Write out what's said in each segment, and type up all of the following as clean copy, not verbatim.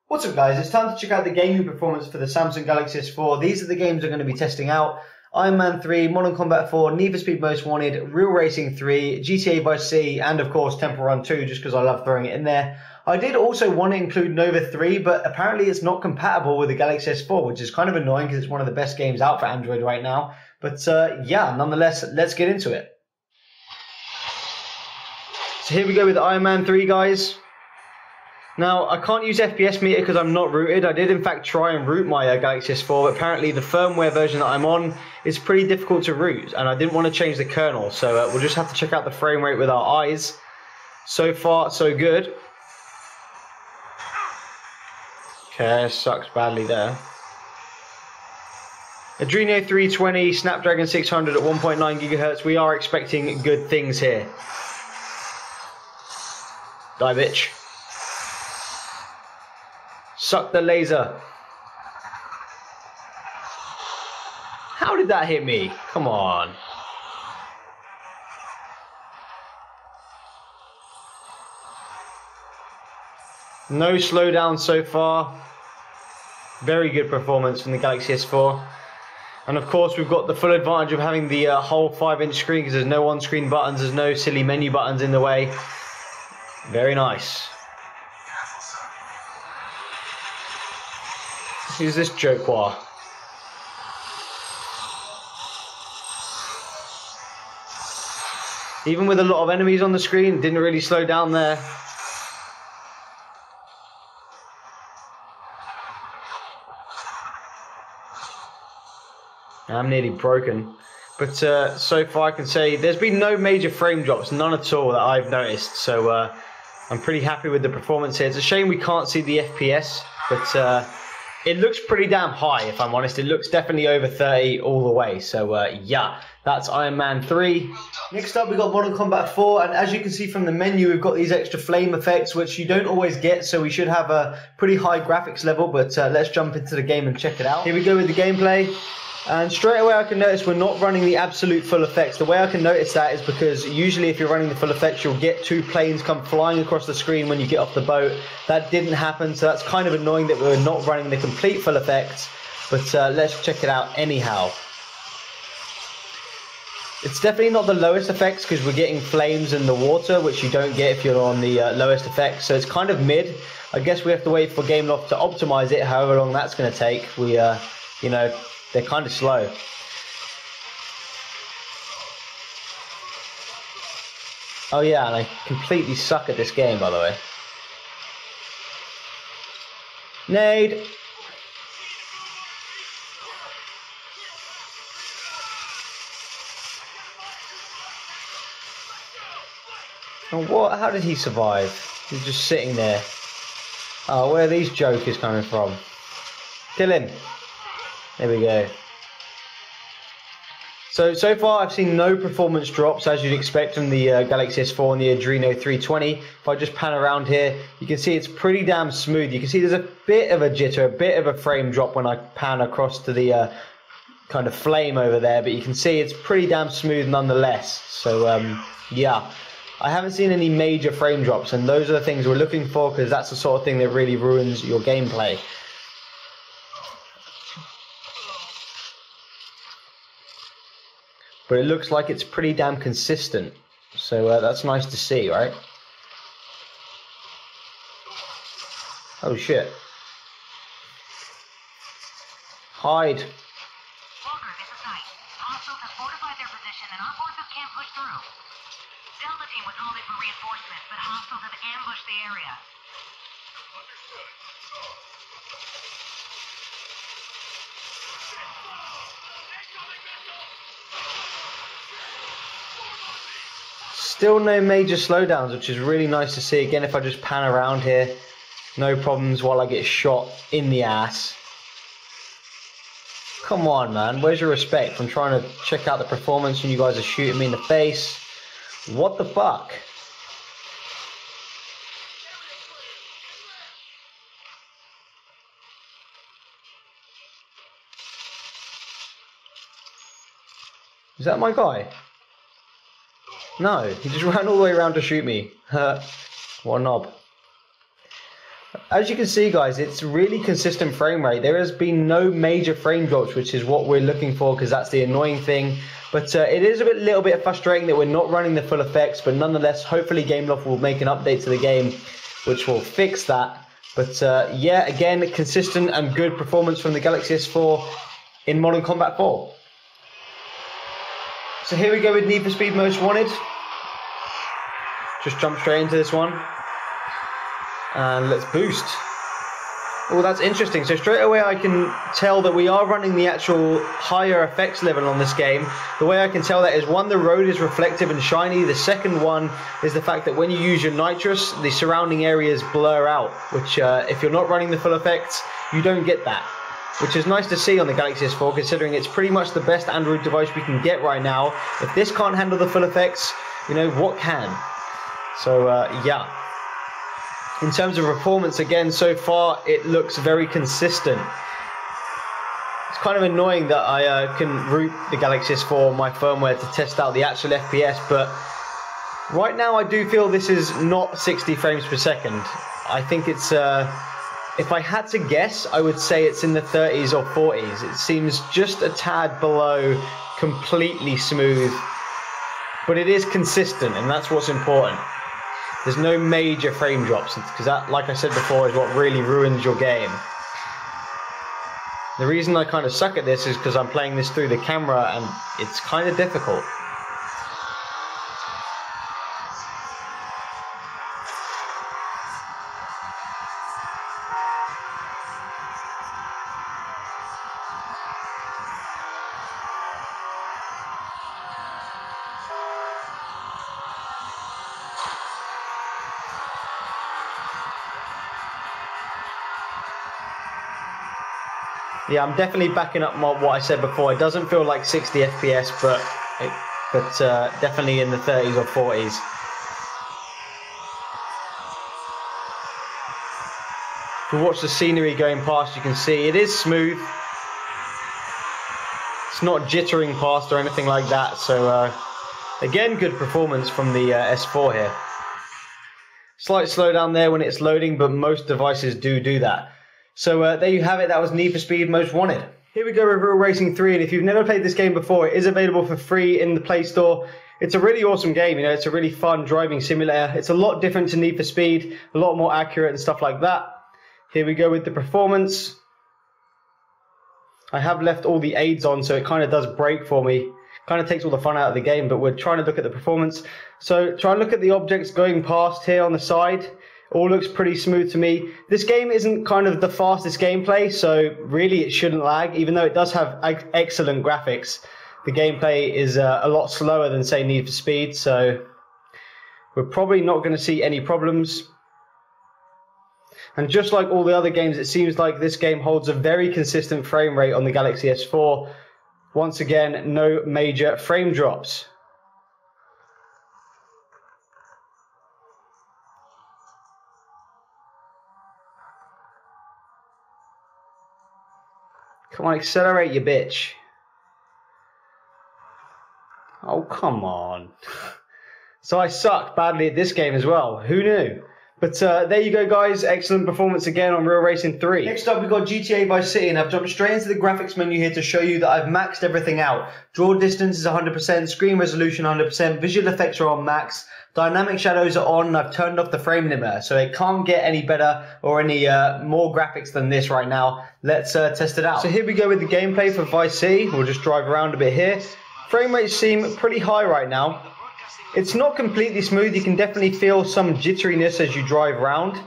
What's up guys, it's time to check out the gaming performance for the Samsung Galaxy S4. These are the games we're going to be testing out. Iron Man 3, Modern Combat 4, Need for Speed Most Wanted, Real Racing 3, GTA Vice City, and of course Temple Run 2, just because I love throwing it in there. I did also want to include Nova 3, but apparently it's not compatible with the Galaxy S4, which is kind of annoying because it's one of the best games out for Android right now. But yeah, nonetheless, let's get into it. So here we go with Iron Man 3, guys. Now, I can't use FPS meter because I'm not rooted. I did in fact try and root my Galaxy S4, but apparently the firmware version that I'm on is pretty difficult to root, and I didn't want to change the kernel, so we'll just have to check out the frame rate with our eyes. So far, so good. Okay, sucks badly there. Adreno 320, Snapdragon 600 at 1.9 GHz. We are expecting good things here. Die, bitch. Suck the laser. How did that hit me? Come on. No slowdown so far. Very good performance from the Galaxy S4. And of course we've got the full advantage of having the whole 5-inch screen because there's no on-screen buttons, there's no silly menu buttons in the way. Very nice. Who's this joke-wah? Even with a lot of enemies on the screen, didn't really slow down there. I'm nearly broken. But so far I can say there's been no major frame drops, none at all that I've noticed. So I'm pretty happy with the performance here. It's a shame we can't see the FPS, but it looks pretty damn high, if I'm honest. It looks definitely over 30 all the way. So, yeah, that's Iron Man 3. Next up, we've got Modern Combat 4. And as you can see from the menu, we've got these extra flame effects, which you don't always get. So we should have a pretty high graphics level. But let's jump into the game and check it out. Here we go with the gameplay. And straight away I can notice we're not running the absolute full effects. The way I can notice that is because usually if you're running the full effects, you'll get two planes come flying across the screen when you get off the boat. That didn't happen, so that's kind of annoying that we're not running the complete full effects. But let's check it out anyhow. It's definitely not the lowest effects because we're getting flames in the water, which you don't get if you're on the lowest effects. So it's kind of mid. I guess we have to wait for Gameloft to optimize it, however long that's going to take. We, you know, they're kind of slow. Oh yeah, and I completely suck at this game, by the way. Nade! Oh, what? How did he survive? He's just sitting there. Oh, where are these jokers coming from? Kill him. There we go. So far I've seen no performance drops as you'd expect from the Galaxy S4 and the Adreno 320. If I just pan around here, you can see it's pretty damn smooth. You can see there's a bit of a jitter, a bit of a frame drop when I pan across to the kind of flame over there, but you can see it's pretty damn smooth nonetheless. So yeah, I haven't seen any major frame drops, and those are the things we're looking for because that's the sort of thing that really ruins your gameplay. But it looks like it's pretty damn consistent. So that's nice to see, right? Oh shit. Hide. Walker, this is Knight. Hostiles have fortified their position and our forces can't push through. Delta team was called in for reinforcements, but hostiles have ambushed the area. Still no major slowdowns, which is really nice to see. Again, if I just pan around here, no problems while I get shot in the ass. Come on, man. Where's your respect? I'm trying to check out the performance and you guys are shooting me in the face. What the fuck? Is that my guy? No, he just ran all the way around to shoot me. What a knob. as you can see, guys, it's really consistent frame rate. There has been no major frame drops, which is what we're looking for, because that's the annoying thing. But it is a little bit frustrating that we're not running the full effects, but nonetheless, hopefully Gameloft will make an update to the game which will fix that. But yeah, again, consistent and good performance from the Galaxy S4 in Modern Combat 4. So here we go with Need for Speed Most Wanted. Just jump straight into this one. And let's boost. Oh, that's interesting. So straight away I can tell that we are running the actual higher effects level on this game. The way I can tell that is, one, the road is reflective and shiny. The second one is the fact that when you use your nitrous, the surrounding areas blur out, which if you're not running the full effects, you don't get that. Which is nice to see on the Galaxy S4, considering it's pretty much the best Android device we can get right now. If this can't handle the full effects, you know, what can? So yeah. In terms of performance, again, so far it looks very consistent. It's kind of annoying that I can root the Galaxy S4 on my firmware to test out the actual FPS, but right now I do feel this is not 60 frames per second. I think it's, if I had to guess, I would say it's in the 30s or 40s. It seems just a tad below completely smooth, but it is consistent, and that's what's important. There's no major frame drops, because that, like I said before, is what really ruins your game. The reason I kind of suck at this is because I'm playing this through the camera and it's kind of difficult. Yeah, I'm definitely backing up what I said before. It doesn't feel like 60 FPS, but definitely in the 30s or 40s. If you watch the scenery going past, you can see it is smooth. It's not jittering past or anything like that. So again, good performance from the S4 here. Slight slowdown there when it's loading, but most devices do that. So there you have it. That was Need for Speed Most Wanted. Here we go with Real Racing 3, and if you've never played this game before, it is available for free in the Play Store. It's a really awesome game. You know, it's a really fun driving simulator. It's a lot different to Need for Speed, a lot more accurate and stuff like that. Here we go with the performance. I have left all the aids on, so it kind of does break for me. Kind of takes all the fun out of the game, but we're trying to look at the performance. So try and look at the objects going past here on the side. All looks pretty smooth to me. This game isn't kind of the fastest gameplay, so really it shouldn't lag, even though it does have excellent graphics. The gameplay is a lot slower than, say, Need for Speed, so we're probably not going to see any problems. And just like all the other games, it seems like this game holds a very consistent frame rate on the Galaxy S4. Once again, no major frame drops. Come on, accelerate, you bitch. Oh, come on. So I suck badly at this game as well. Who knew? But there you go, guys. Excellent performance again on Real Racing 3. Next up, we've got GTA Vice City, and I've jumped straight into the graphics menu here to show you that I've maxed everything out. Draw distance is 100%, screen resolution 100%, visual effects are on max, dynamic shadows are on, and I've turned off the frame limiter, so it can't get any better or any more graphics than this right now. Let's test it out. So here we go with the gameplay for Vice City. We'll just drive around a bit here. Frame rates seem pretty high right now. It's not completely smooth. You can definitely feel some jitteriness as you drive around.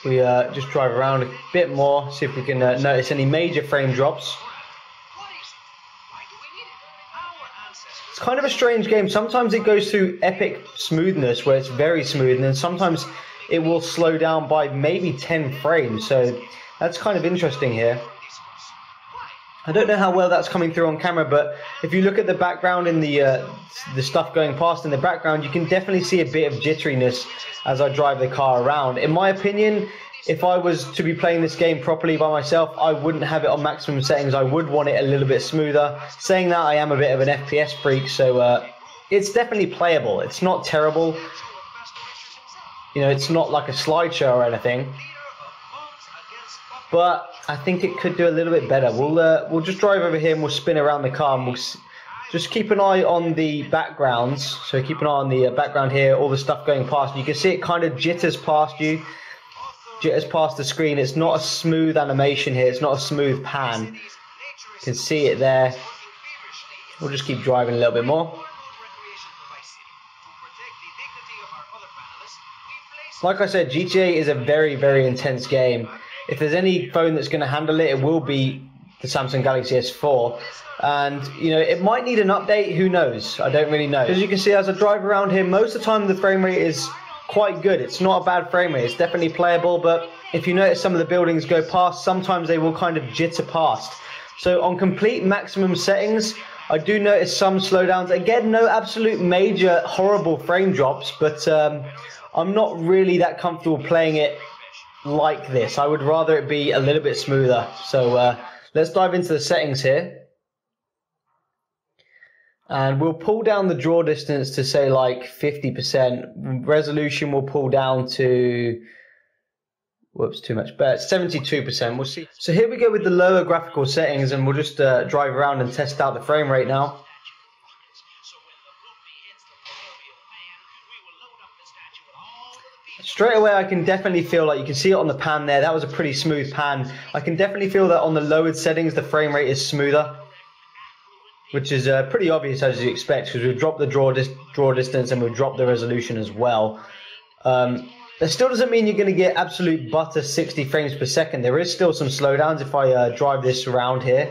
We just drive around a bit more, see if we can notice any major frame drops. It's kind of a strange game. Sometimes it goes through epic smoothness where it's very smooth, and then sometimes it will slow down by maybe 10 frames. So that's kind of interesting here. I don't know how well that's coming through on camera, but if you look at the background and the stuff going past in the background, you can definitely see a bit of jitteriness as I drive the car around. In my opinion, if I was to be playing this game properly by myself, I wouldn't have it on maximum settings. I would want it a little bit smoother. Saying that, I am a bit of an FPS freak, so it's definitely playable. It's not terrible. You know, it's not like a slideshow or anything. But I think it could do a little bit better. We'll just drive over here and we'll spin around the car and we'll just keep an eye on the backgrounds. So keep an eye on the background here, all the stuff going past. You can see it kind of jitters past you, jitters past the screen. It's not a smooth animation here. It's not a smooth pan. You can see it there. We'll just keep driving a little bit more. Like I said, GTA is a very, very intense game. If there's any phone that's going to handle it, it will be the Samsung Galaxy S4. And, you know, it might need an update. Who knows? I don't really know. As you can see, as I drive around here, most of the time the frame rate is quite good. It's not a bad frame rate. It's definitely playable. But if you notice some of the buildings go past, sometimes they will kind of jitter past. So on complete maximum settings, I do notice some slowdowns. Again, no absolute major horrible frame drops, but I'm not really that comfortable playing it like this. I would rather it be a little bit smoother. So let's dive into the settings here. And we'll pull down the draw distance to say like 50%. Resolution will pull down to, whoops, too much, but 72%. We'll see. So here we go with the lower graphical settings, and we'll just drive around and test out the frame rate now. Straight away, I can definitely feel, like you can see it on the pan there, that was a pretty smooth pan. I can definitely feel that on the lowered settings, the frame rate is smoother, which is pretty obvious as you expect, because we've dropped the draw distance and we've dropped the resolution as well. That still doesn't mean you're going to get absolute butter 60 frames per second. There is still some slowdowns if I drive this around here.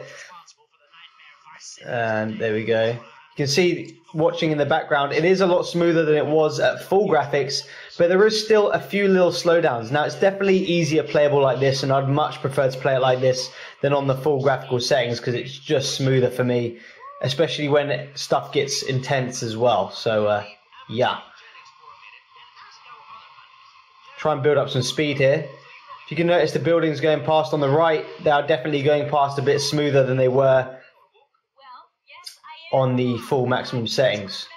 And there we go. You can see, watching in the background, it is a lot smoother than it was at full graphics, but there is still a few little slowdowns. Now, it's definitely easier playable like this, and I'd much prefer to play it like this than on the full graphical settings, because it's just smoother for me, especially when stuff gets intense as well. So, yeah. Try and build up some speed here. If you can notice the buildings going past on the right, they are definitely going past a bit smoother than they were on the full maximum settings.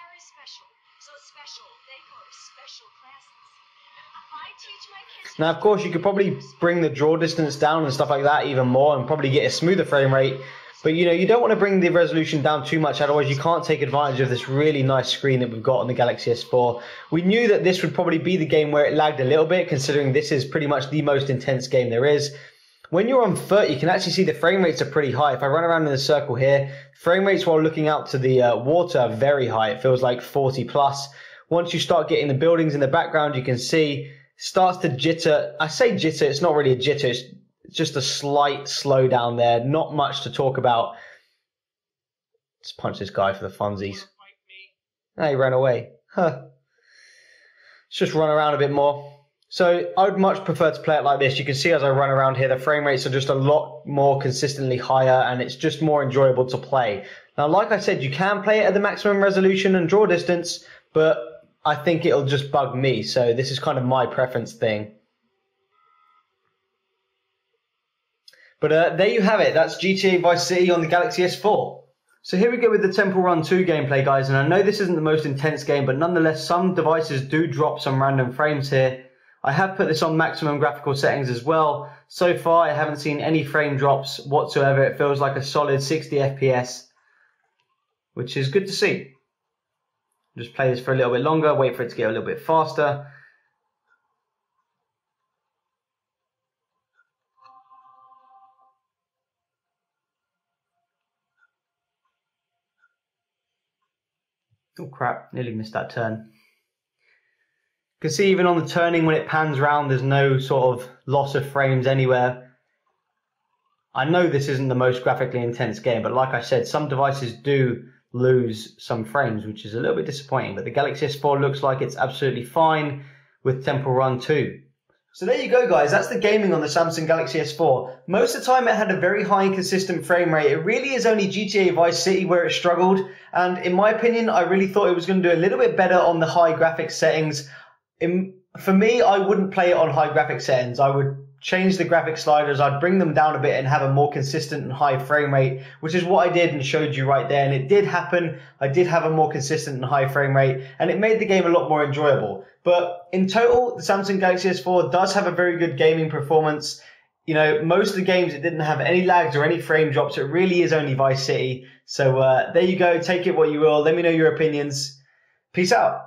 Now, of course, you could probably bring the draw distance down and stuff like that even more and probably get a smoother frame rate. But, you know, you don't want to bring the resolution down too much, otherwise you can't take advantage of this really nice screen that we've got on the Galaxy S4. We knew that this would probably be the game where it lagged a little bit, considering this is pretty much the most intense game there is. When you're on 30, you can actually see the frame rates are pretty high. If I run around in a circle here, frame rates while looking out to the water are very high. It feels like 40 plus. Once you start getting the buildings in the background, you can see it starts to jitter. I say jitter, it's not really a jitter. It's just a slight slowdown there. Not much to talk about. Let's punch this guy for the funsies. Ah, he ran away. Huh. Let's just run around a bit more. So I would much prefer to play it like this. You can see as I run around here, the frame rates are just a lot more consistently higher, and it's just more enjoyable to play. Now, like I said, you can play it at the maximum resolution and draw distance, but I think it'll just bug me. So this is kind of my preference thing. But there you have it. That's GTA Vice City on the Galaxy S4. So here we go with the Temple Run 2 gameplay, guys. And I know this isn't the most intense game, but nonetheless, some devices do drop some random frames here. I have put this on maximum graphical settings as well. So far, I haven't seen any frame drops whatsoever. It feels like a solid 60 FPS, which is good to see. Just play this for a little bit longer, wait for it to get a little bit faster. Oh crap, nearly missed that turn. You can see even on the turning, when it pans round, there's no sort of loss of frames anywhere. I know this isn't the most graphically intense game, but like I said, some devices do lose some frames, which is a little bit disappointing. But the Galaxy S4 looks like it's absolutely fine with Temple Run 2. So there you go, guys. That's the gaming on the Samsung Galaxy S4. Most of the time it had a very high and consistent frame rate. It really is only GTA Vice City where it struggled. And in my opinion, I really thought it was going to do a little bit better on the high graphics settings. For me, I wouldn't play it on high graphics settings. I would change the graphic sliders. I'd bring them down a bit and have a more consistent and high frame rate, which is what I did and showed you right there. And it did happen. I did have a more consistent and high frame rate, and it made the game a lot more enjoyable. But in total, the Samsung Galaxy S4 does have a very good gaming performance. You know, most of the games, it didn't have any lags or any frame drops. It really is only Vice City. So there you go. Take it what you will. Let me know your opinions. Peace out.